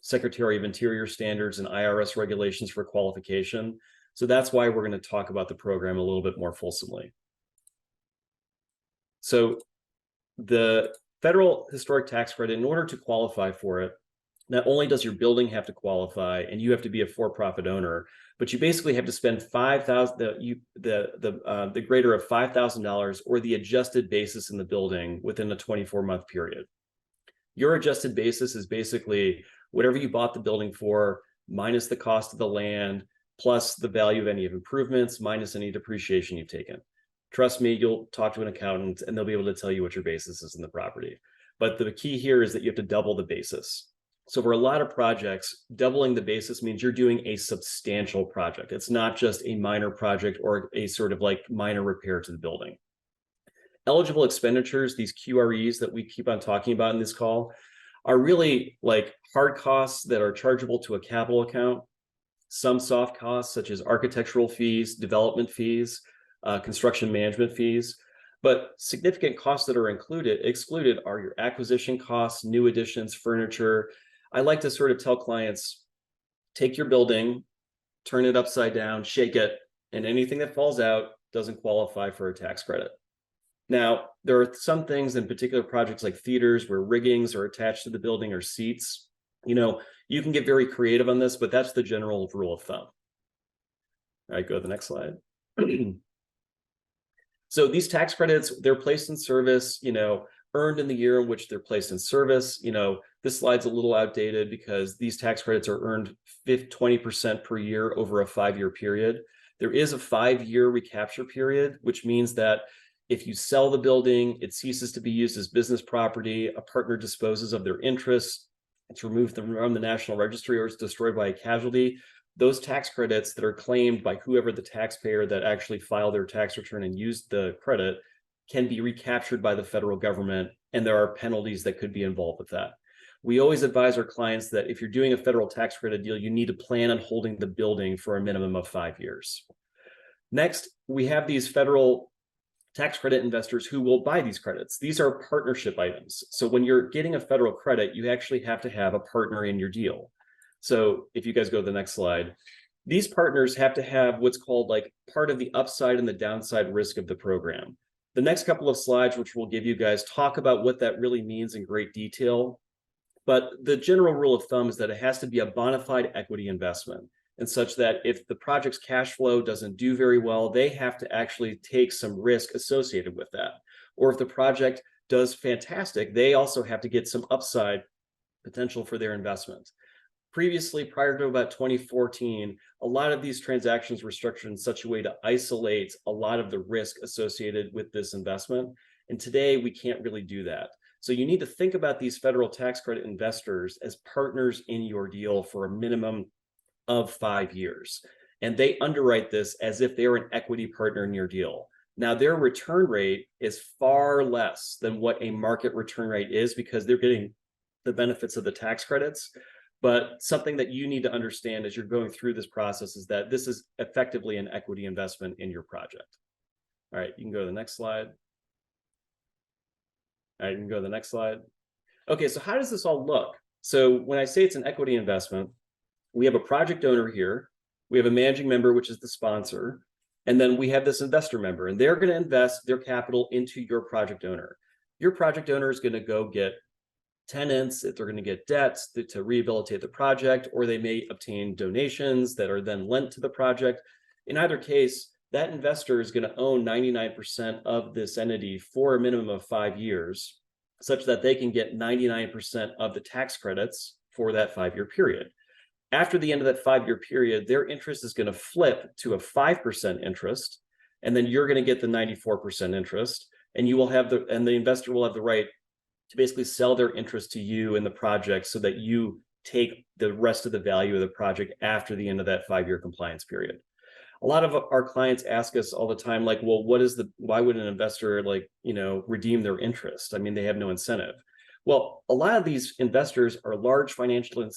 Secretary of Interior standards and IRS regulations for qualification. So that's why we're going to talk about the program a little bit more fulsomely. So the federal historic tax credit, in order to qualify for it, not only does your building have to qualify and you have to be a for-profit owner, but you basically have to spend the greater of $5,000 or the adjusted basis in the building within a 24-month period. Your adjusted basis is basically whatever you bought the building for minus the cost of the land, plus the value of any improvements, minus any depreciation you've taken. Trust me, you'll talk to an accountant and they'll be able to tell you what your basis is in the property. But the key here is that you have to double the basis. So for a lot of projects, doubling the basis means you're doing a substantial project. It's not just a minor project or a sort of like minor repair to the building. Eligible expenditures, these QREs that we keep on talking about in this call, are really like hard costs that are chargeable to a capital account, some soft costs such as architectural fees, development fees, construction management fees. But significant costs that are excluded are your acquisition costs, new additions, furniture. I like to sort of tell clients, take your building, turn it upside down, shake it, and anything that falls out doesn't qualify for a tax credit. Now, there are some things in particular projects like theaters where riggings are attached to the building or seats. You know, you can get very creative on this, but that's the general rule of thumb. All right, go to the next slide. So these tax credits, they're placed in service, you know, earned in the year in which they're placed in service. You know, this slide's a little outdated because these tax credits are earned 20% per year over a 5-year period. There is a 5-year recapture period, which means that if you sell the building, it ceases to be used as business property, a partner disposes of their interests, it's removed from the National Registry, or it's destroyed by a casualty. Those tax credits that are claimed by whoever the taxpayer that actually filed their tax return and used the credit can be recaptured by the federal government, and there are penalties that could be involved with that. We always advise our clients that if you're doing a federal tax credit deal, you need to plan on holding the building for a minimum of 5 years. Next, we have these federal tax credit investors who will buy these credits. These are partnership items. So when you're getting a federal credit, you actually have to have a partner in your deal. So if you guys go to the next slide, these partners have to have what's called like part of the upside and the downside risk of the program. The next couple of slides, which we'll give you guys, talk about what that really means in great detail. But the general rule of thumb is that it has to be a bona fide equity investment, and such that if the project's cash flow doesn't do very well, they have to actually take some risk associated with that. Or if the project does fantastic, they also have to get some upside potential for their investment. Previously, prior to about 2014, a lot of these transactions were structured in such a way to isolate a lot of the risk associated with this investment. And today we can't really do that. So you need to think about these federal tax credit investors as partners in your deal for a minimum of 5 years. And they underwrite this as if they were an equity partner in your deal. Now, their return rate is far less than what a market return rate is because they're getting the benefits of the tax credits. But something that you need to understand as you're going through this process is that this is effectively an equity investment in your project. All right, you can go to the next slide. All right, you can go to the next slide. Okay, so how does this all look? So when I say it's an equity investment, we have a project owner here, we have a managing member, which is the sponsor, and then we have this investor member, and they're going to invest their capital into your project owner. Your project owner is going to go get tenants, if they're going to get debts to rehabilitate the project, or they may obtain donations that are then lent to the project. In either case, that investor is going to own 99% of this entity for a minimum of 5 years, such that they can get 99% of the tax credits for that 5-year period. After the end of that 5-year period, their interest is going to flip to a 5% interest, and then you're going to get the 94% interest, and you will have the investor will have the right to basically sell their interest to you in the project so that you take the rest of the value of the project after the end of that 5-year compliance period. A lot of our clients ask us all the time, like, well, why would an investor redeem their interest? I mean, they have no incentive. Well, a lot of these investors are large financial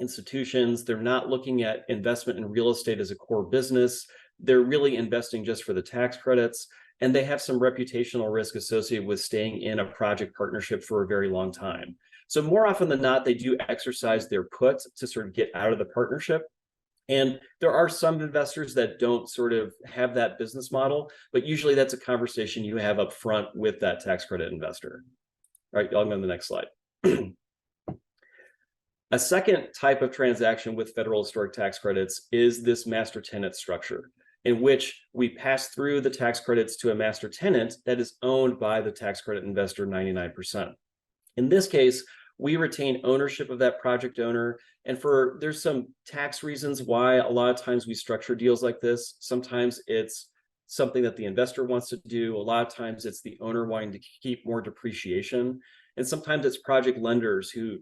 institutions. They're not looking at investment in real estate as a core business. They're really investing just for the tax credits. And they have some reputational risk associated with staying in a project partnership for a very long time. So more often than not, they do exercise their put to sort of get out of the partnership. And there are some investors that don't sort of have that business model, but usually that's a conversation you have up front with that tax credit investor. All right, I'll go to the next slide. A second type of transaction with federal historic tax credits is this master tenant structure, in which we pass through the tax credits to a master tenant that is owned by the tax credit investor 99%. In this case, we retain ownership of that project owner. And there's some tax reasons why a lot of times we structure deals like this. Sometimes it's something that the investor wants to do. A lot of times it's the owner wanting to keep more depreciation. And sometimes it's project lenders who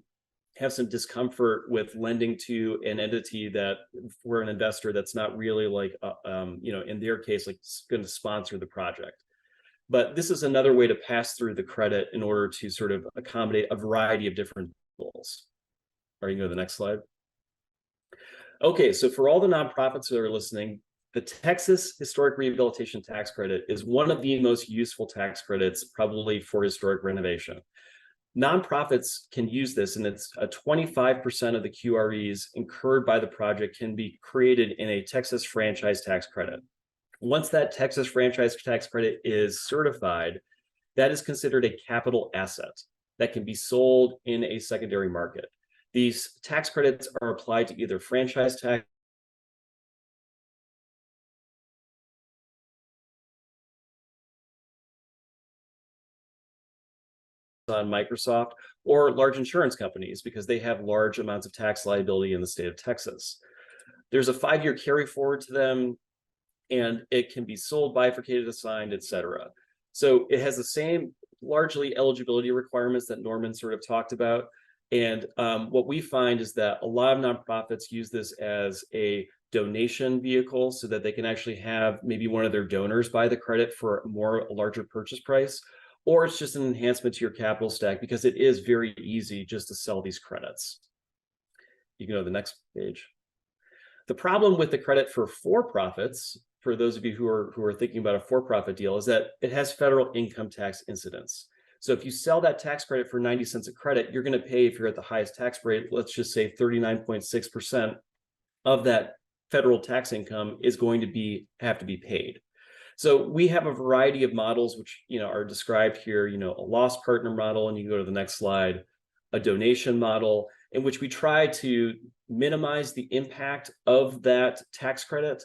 have some discomfort with lending to an entity that for an investor that's not really like, in their case, like going to sponsor the project. But this is another way to pass through the credit in order to sort of accommodate a variety of different goals. All right, you can go to the next slide. Okay, so for all the nonprofits that are listening, the Texas Historic Rehabilitation Tax Credit is one of the most useful tax credits probably for historic renovation. Nonprofits can use this, and it's a 25% of the QREs incurred by the project can be created in a Texas franchise tax credit. Once that Texas franchise tax credit is certified, that is considered a capital asset that can be sold in a secondary market. These tax credits are applied to either franchise tax on Microsoft or large insurance companies because they have large amounts of tax liability in the state of Texas. There's a 5-year carry forward to them. and it can be sold, bifurcated, assigned, etc. So it has the same largely eligibility requirements that Norman sort of talked about. And what we find is that a lot of nonprofits use this as a donation vehicle so that they can actually have maybe one of their donors buy the credit for a larger purchase price, or it's just an enhancement to your capital stack because it is very easy just to sell these credits. You can go to the next page. The problem with the credit for for-profits, for those of you who are thinking about a for-profit deal, is that it has federal income tax incidence. So if you sell that tax credit for 90 cents a credit, you're going to pay, if you're at the highest tax rate, let's just say 39.6% of that federal tax income is going to have to be paid. So we have a variety of models which are described here, a loss partner model, and you can go to the next slide, a donation model, in which we try to minimize the impact of that tax credit,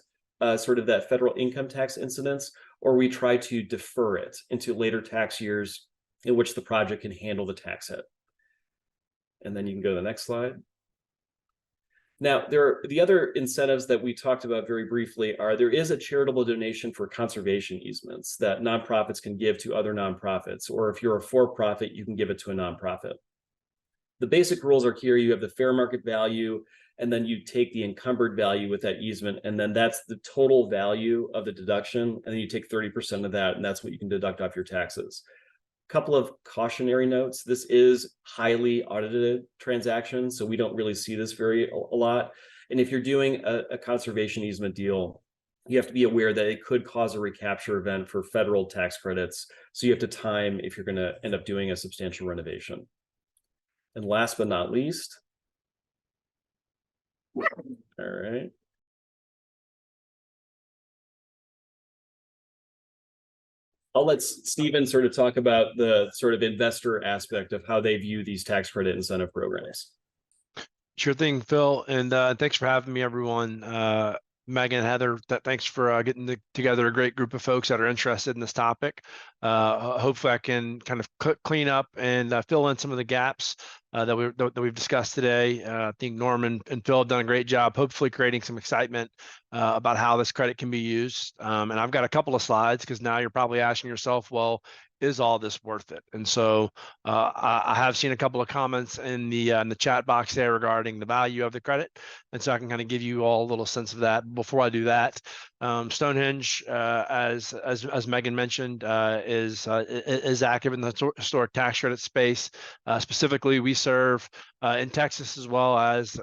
sort of that federal income tax incidence, or we try to defer it into later tax years in which the project can handle the tax hit. And then you can go to the next slide. Now, the other incentives that we talked about very briefly there is a charitable donation for conservation easements that nonprofits can give to other nonprofits, or if you're a for-profit, you can give it to a nonprofit. The basic rules are here. You have the fair market value, and then you take the encumbered value with that easement, and then that's the total value of the deduction, and then you take 30% of that, and that's what you can deduct off your taxes. Couple of cautionary notes. This is highly audited transaction, so we don't really see this a lot. And if you're doing a conservation easement deal, you have to be aware that it could cause a recapture event for federal tax credits. So you have to time if you're going to end up doing a substantial renovation. And last but not least, all right. I'll let Stephen sort of talk about the sort of investor aspect of how they view these tax credit incentive programs. Sure thing, Phil, and thanks for having me, everyone. Megan, Heather, thanks for getting together a great group of folks that are interested in this topic. Hopefully I can kind of clean up and fill in some of the gaps that we've discussed today. I think Norman and Phil have done a great job, hopefully creating some excitement about how this credit can be used. And I've got a couple of slides because now you're probably asking yourself, well, is all this worth it? And so I have seen a couple of comments in the chat box there regarding the value of the credit, and so I can kind of give you all a little sense of that. Before I do that, Stonehenge, as Megan mentioned, is active in the historic tax credit space. Specifically, we serve in Texas as well as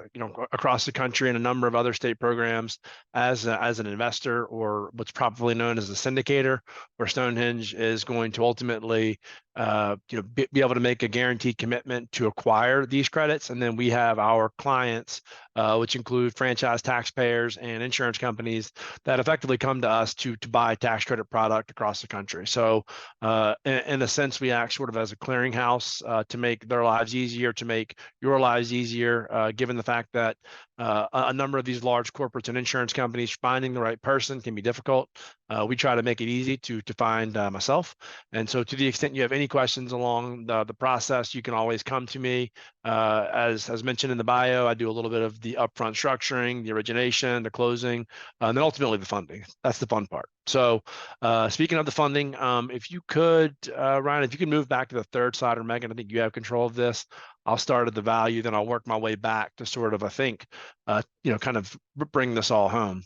across the country and a number of other state programs as an investor, or what's properly known as a syndicator, where Stonehenge is going to ultimately be able to make a guaranteed commitment to acquire these credits, and then we have our clients, which include franchise taxpayers and insurance companies that effectively come to us to buy tax credit product across the country. So in a sense, we act sort of as a clearinghouse to make their lives easier, to make your lives easier, given the fact that a number of these large corporates and insurance companies, finding the right person can be difficult. We try to make it easy to find myself. And so to the extent you have any questions along the process, you can always come to me. As mentioned in the bio, I do a little bit of the upfront structuring, the origination, the closing, and then ultimately the funding. That's the fun part. So speaking of the funding, if you could, Ryan, if you could move back to the third slide, or Megan, I think you have control of this. I'll start at the value, then I'll work my way back to sort of, I think, kind of bring this all home.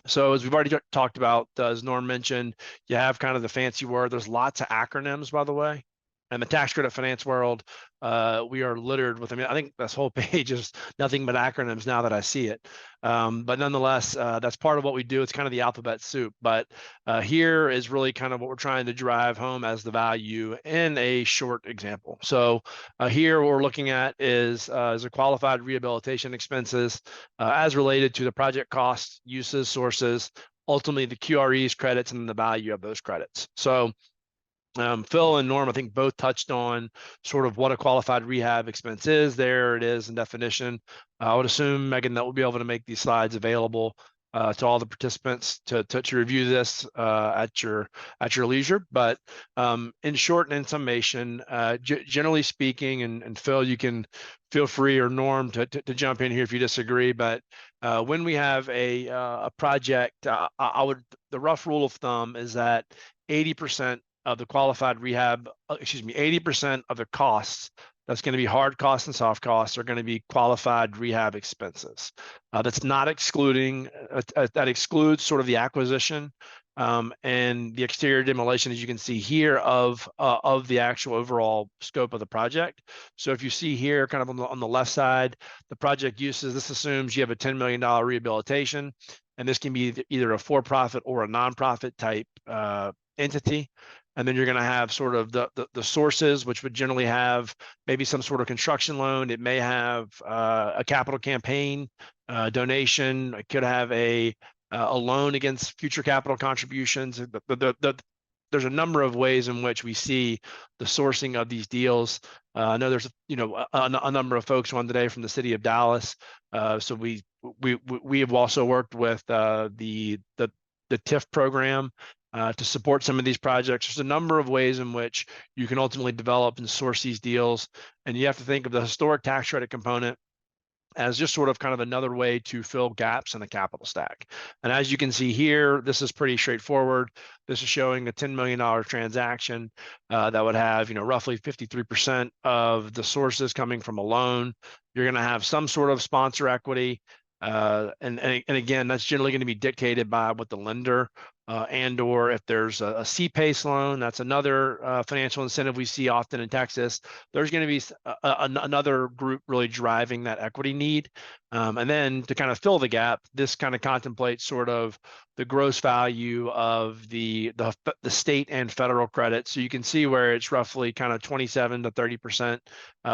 So as we've already talked about, as Norm mentioned, you have kind of the fancy word. There's lots of acronyms, by the way. And the tax credit finance world, we are littered with them. I think this whole page is nothing but acronyms now that I see it. But nonetheless, that's part of what we do. It's kind of the alphabet soup. But here is really kind of what we're trying to drive home as the value in a short example. So here what we're looking at is a qualified rehabilitation expenses as related to the project costs, uses, sources, ultimately the QREs, credits, and the value of those credits. So Phil and Norm, I think, both touched on sort of what a qualified rehab expense is. There it is in definition. I would assume, Megan, that we'll be able to make these slides available to all the participants to review this at your leisure. But in short and in summation, generally speaking, and Phil, you can feel free, or Norm, to jump in here if you disagree. But when we have a project, the rough rule of thumb is that 80% of the qualified rehab, 80% of the costs, that's going to be hard costs and soft costs, are going to be qualified rehab expenses. That's not excluding, that excludes sort of the acquisition and the exterior demolition, as you can see here, of the actual overall scope of the project. So if you see here, kind of on the left side, the project uses, this assumes you have a $10 million rehabilitation, and this can be either a for-profit or a nonprofit type entity. And then you're going to have sort of the sources, which would generally have maybe some sort of construction loan. It may have a capital campaign donation. It could have a loan against future capital contributions. There's a number of ways in which we see the sourcing of these deals. I know there's a number of folks on today from the city of Dallas. So we have also worked with the TIF program to support some of these projects. There's a number of ways in which you can ultimately develop and source these deals. And you have to think of the historic tax credit component as just sort of kind of another way to fill gaps in the capital stack. And as you can see here, this is pretty straightforward. This is showing a $10 million transaction that would have, roughly 53% of the sources coming from a loan. You're going to have some sort of sponsor equity. And again, that's generally going to be dictated by what the lender and or if there's a C-PACE loan, that's another financial incentive we see often in Texas. There's going to be another group really driving that equity need. And then to kind of fill the gap, this kind of contemplates sort of the gross value of the state and federal credit. So you can see where it's roughly kind of 27 to 30%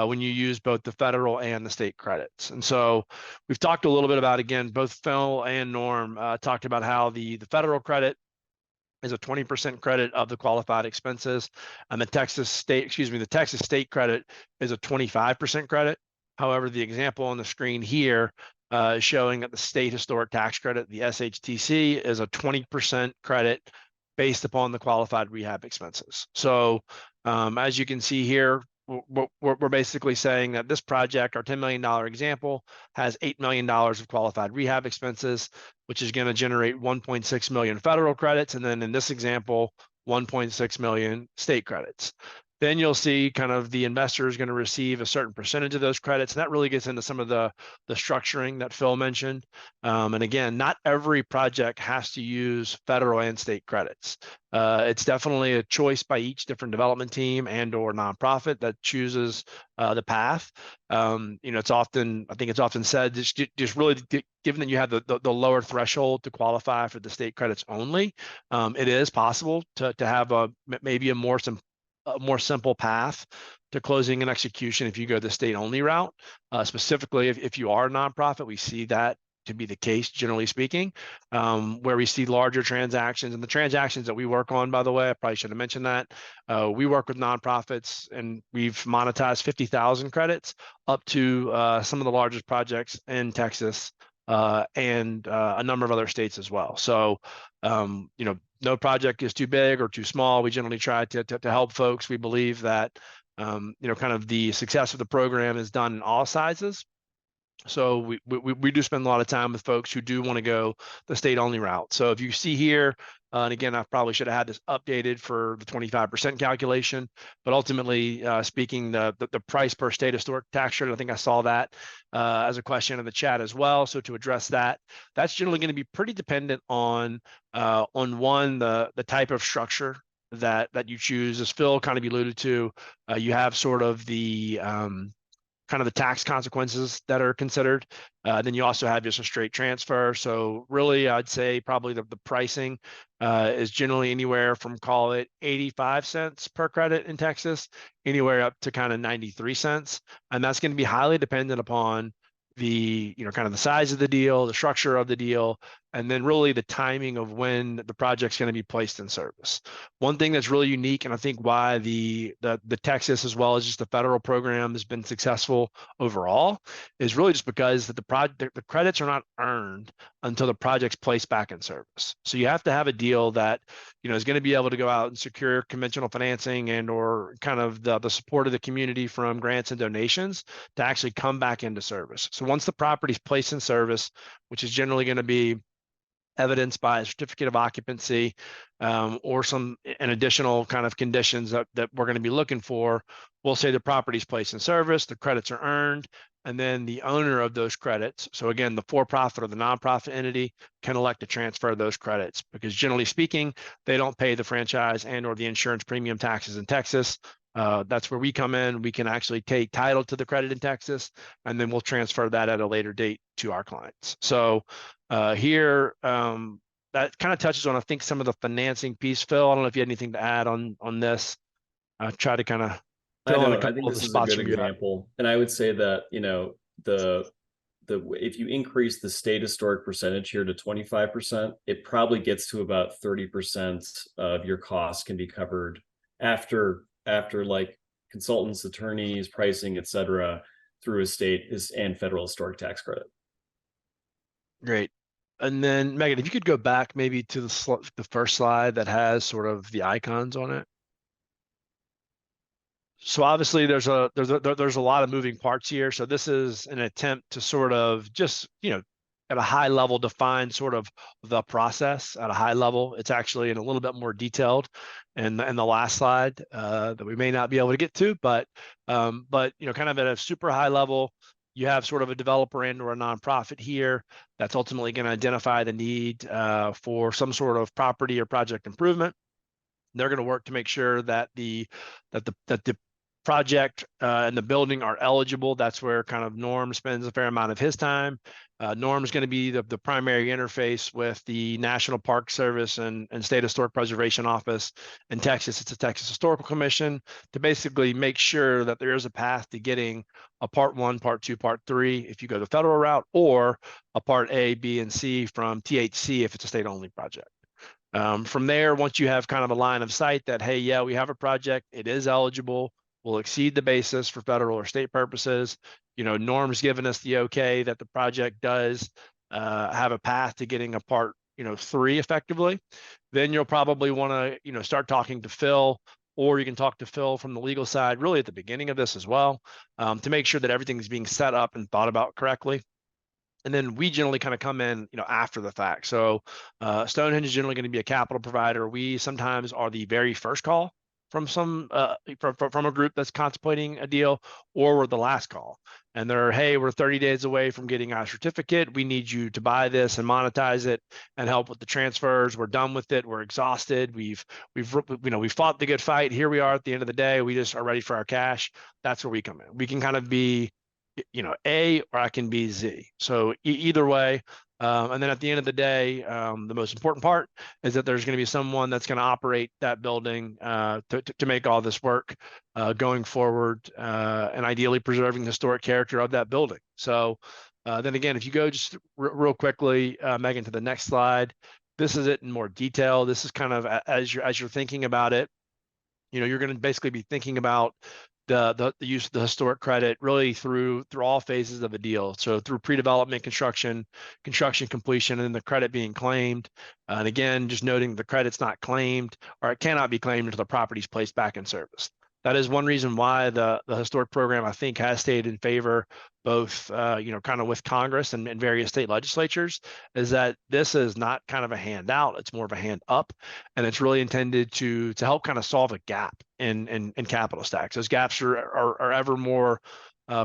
when you use both the federal and the state credits. And so we've talked a little bit about, again, both Phil and Norm talked about how the federal credit is a 20% credit of the qualified expenses, and the Texas state credit is a 25% credit. However, the example on the screen here is showing that the state historic tax credit, the SHTC, is a 20% credit based upon the qualified rehab expenses. So as you can see here, we're basically saying that this project, our $10 million example, has $8 million of qualified rehab expenses, which is going to generate 1.6 million federal credits. And then in this example, 1.6 million state credits. Then you'll see kind of the investor is going to receive a certain percentage of those credits. And that really gets into some of the structuring that Phil mentioned. And again, not every project has to use federal and state credits. It's definitely a choice by each different development team and or nonprofit that chooses the path. It's often, I think it's often said, just really given that you have the lower threshold to qualify for the state credits only, it is possible to have maybe a more simple path to closing and execution if you go the state only route. Specifically, if you are a nonprofit, we see that to be the case, generally speaking, where we see larger transactions. And the transactions that we work on, by the way, I probably should have mentioned that. We work with nonprofits, and we've monetized 50,000 credits up to some of the largest projects in Texas and a number of other states as well. So, no project is too big or too small. We generally try to help folks. We believe that, kind of the success of the program is done in all sizes. So we do spend a lot of time with folks who do want to go the state only route. So if you see here, and again, I probably should have had this updated for the 25% calculation, but ultimately speaking, the price per state historic tax credit, I think I saw that as a question in the chat as well. So to address that, that's generally going to be pretty dependent on one, the type of structure that you choose. As Phil kind of alluded to, you have sort of the kind of the tax consequences that are considered. Then you also have just a straight transfer. So really, I'd say probably the pricing is generally anywhere from, call it 85 cents per credit in Texas, anywhere up to kind of 93 cents. And that's going to be highly dependent upon the, kind of the size of the deal, the structure of the deal, and then really the timing of when the project's going to be placed in service. One thing that's really unique, and I think why the Texas as well as just the federal program has been successful overall, is really just because that the credits are not earned until the project's placed back in service. So you have to have a deal that, you know, is going to be able to go out and secure conventional financing and or kind of the support of the community from grants and donations to actually come back into service. So once the property's placed in service, which is generally going to be evidenced by a certificate of occupancy or an additional kind of conditions that we're going to be looking for, we'll say the property's placed in service, the credits are earned, and then the owner of those credits, so again, the for-profit or the nonprofit entity, can elect to transfer those credits, because generally speaking, they don't pay the franchise and or the insurance premium taxes in Texas. That's where we come in. We can actually take title to the credit in Texas, and then we'll transfer that at a later date to our clients. So here, that kind of touches on, I think, some of the financing piece. Phil, I don't know if you had anything to add on this. Try to kind of fill in a I couple think of this the is a spots good from you. example. And I would say that, you know, if you increase the state historic percentage here to 25%, it probably gets to about 30% of your costs can be covered after like consultants, attorneys, pricing, et cetera, through a state and federal historic tax credit. Great. And then Megan, if you could go back maybe to the first slide that has sort of the icons on it. So obviously there's a lot of moving parts here. So this is an attempt to sort of just, you know, at a high level define sort of the process at a high level. It's actually in a little bit more detailed in the last slide that we may not be able to get to, but you know, kind of at a super high level, you have sort of a developer and or a nonprofit here that's ultimately going to identify the need for some sort of property or project improvement. They're going to work to make sure that the project and the building are eligible. That's where kind of Norm spends a fair amount of his time. Norm is going to be the primary interface with the National Park Service and State Historic Preservation Office. In Texas, it's the Texas Historical Commission, to basically make sure that there is a path to getting a Part 1, Part 2, Part 3 if you go the federal route, or a Part A, B, and C from THC if it's a state-only project. From there, once you have kind of a line of sight that, hey, yeah, we have a project, it is eligible, will exceed the basis for federal or state purposes. You know, Norm's given us the okay that the project does have a path to getting a Part, you know, 3 effectively. Then you'll probably want to, you know, start talking to Phil, or you can talk to Phil from the legal side, really at the beginning of this as well, to make sure that everything's being set up and thought about correctly. And then we generally kind of come in, you know, after the fact. So Stonehenge is generally going to be a capital provider. We sometimes are the very first call from from a group that's contemplating a deal, or we're the last call. And they're, hey, we're 30 days away from getting our certificate. We need you to buy this and monetize it and help with the transfers. We're done with it. We're exhausted. We've fought the good fight. Here we are at the end of the day. We just are ready for our cash. That's where we come in. We can kind of be, you know, A, or I can be Z. So either way. And then at the end of the day, the most important part is that there's going to be someone that's going to operate that building to make all this work going forward, and ideally preserving the historic character of that building. So then again, if you go just real quickly, Megan, to the next slide, this is it in more detail. This is kind of as you're thinking about it, you know, you're going to basically be thinking about the use of the historic credit really through all phases of a deal. So through pre-development, construction completion, and then the credit being claimed. And again, just noting the credit's not claimed, or it cannot be claimed until the property's placed back in service. That is one reason why the historic program, I think, has stayed in favor, both you know, kind of with Congress and various state legislatures, is that this is not kind of a handout, it's more of a hand up, and it's really intended to help kind of solve a gap in capital stacks. Those gaps are ever more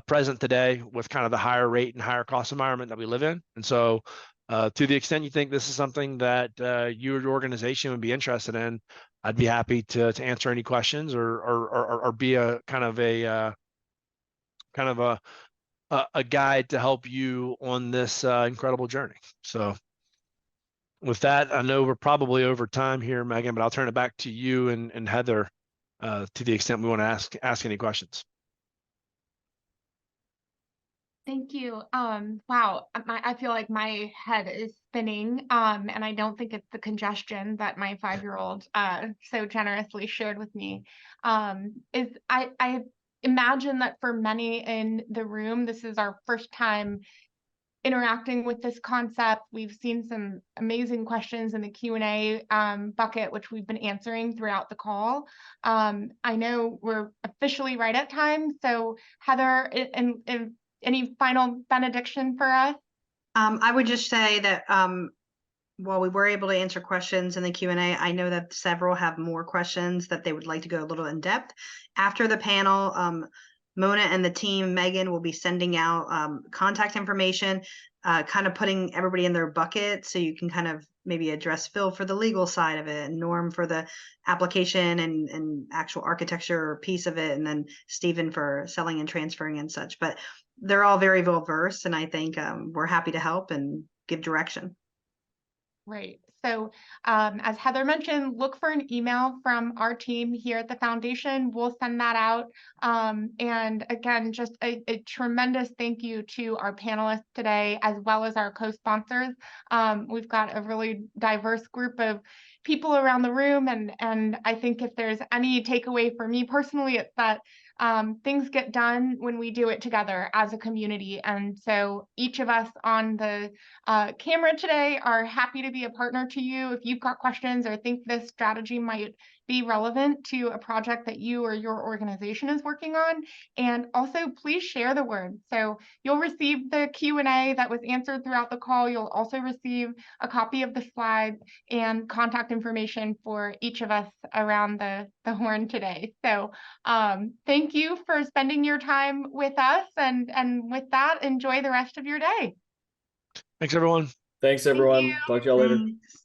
present today with kind of the higher rate and higher cost environment that we live in. And so to the extent you think this is something that you or your organization would be interested in, I'd be happy to answer any questions or be a kind of a guide to help you on this incredible journey. So with that, I know we're probably over time here, Megan, but I'll turn it back to you and Heather to the extent we want to ask any questions. Thank you. Wow, I feel like my head is spinning, and I don't think it's the congestion that my 5-year-old so generously shared with me. I imagine that for many in the room, this is our first time interacting with this concept. We've seen some amazing questions in the Q&A bucket, which we've been answering throughout the call. I know we're officially right at time, so Heather, and any final benediction for us? I would just say that while we were able to answer questions in the Q&A, I know that several have more questions that they would like to go a little in depth. After the panel, Mona and the team, Megan, will be sending out contact information, kind of putting everybody in their bucket so you can kind of maybe address Phil for the legal side of it, and Norm for the application and actual architecture piece of it, and then Stephen for selling and transferring and such. But they're all very well versed, and I think we're happy to help and give direction. Right. So as Heather mentioned, look for an email from our team here at the foundation. We'll send that out. And again, just a tremendous thank you to our panelists today, as well as our co-sponsors. We've got a really diverse group of people around the room. And I think if there's any takeaway for me personally, it's that things get done when we do it together as a community. And so each of us on the camera today are happy to be a partner to you if you've got questions or think this strategy might be relevant to a project that you or your organization is working on. And also please share the word. So you'll receive the Q&A that was answered throughout the call. You'll also receive a copy of the slides and contact information for each of us around the horn today. So thank you for spending your time with us. And with that, enjoy the rest of your day. Thanks, everyone. Thanks, everyone. you. Talk to y'all later. Thanks.